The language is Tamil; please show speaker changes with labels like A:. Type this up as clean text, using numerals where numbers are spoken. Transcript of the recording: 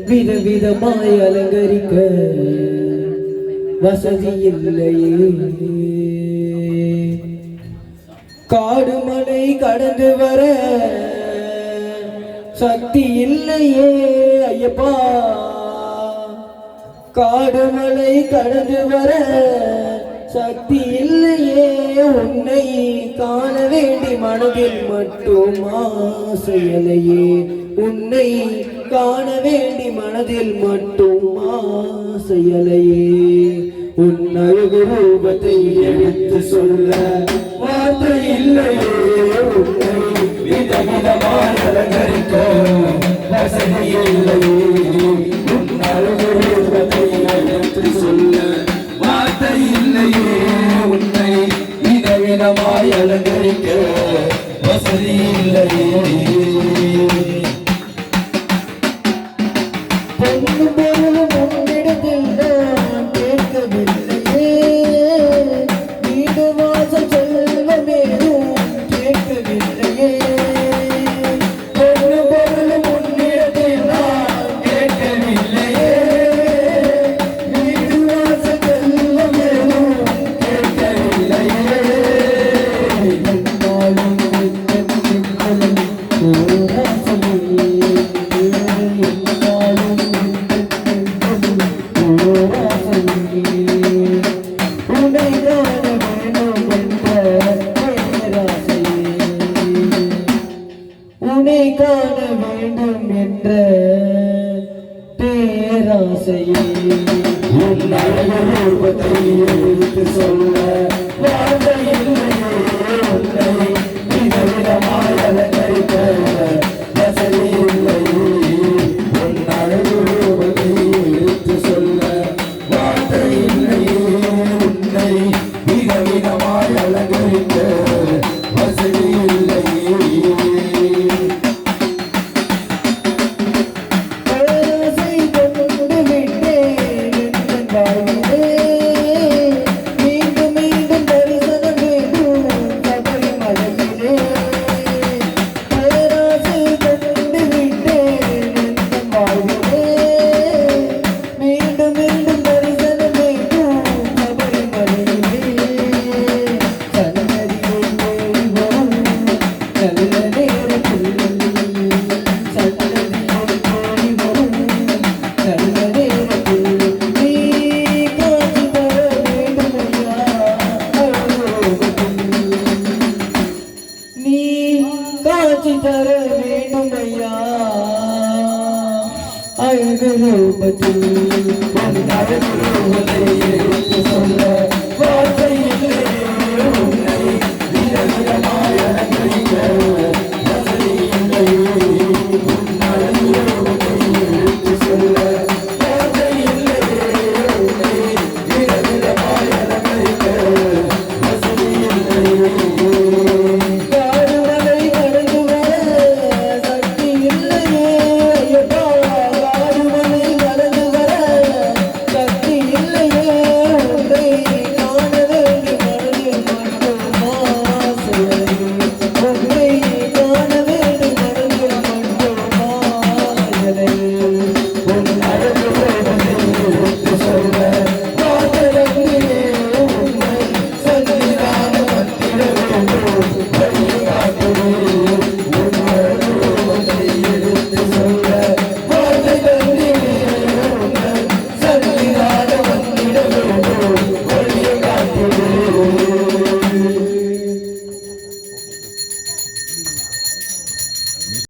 A: விதவிதமாய் அலங்கரிக்க வசதி இல்லையே. காடு மலை கடந்து வர சக்தி இல்லையே ஐயப்பா. காடு மலை கடந்து வர சக்தி இல்லையே. உன்னை காண வேண்டி மனதில் மட்டும் ஆசையலையே. உன்னை காண வேண்டி மனதில் மட்டும் ஆசையலையே. உன் அழகு ரூபத்தை எடுத்து சொல்ல வார்த்தை இல்லையே. உன்னை விதவிதமாக அலங்கரிக்க வசதி இல்லையே. உன் அழகு ரூபத்தை எடுத்து சொல்ல வார்த்தை இல்லையே. உன்னை விதவிதமாய் அலங்கரிக்க வசதி இல்லையே. உன்னை காண வேண்டும் என்ற பேராசையே. உன் அழகு ரூபத்தை எடுத்து சொல்ல வார்த்தை இல்லையே. உன்னை விதவிதமாய் அலங்கரிக்க வசதி இல்லையே. உன் அழகு ரூபத்தை எடுத்து சொல்ல வார்த்தை இல்லையே. உன்னை விதவிதமாய் அலங்கரிக்க வசதி இல்லையே. காட்சி தர வேண்டும் ஐயா. அழகு ரூபத்தில்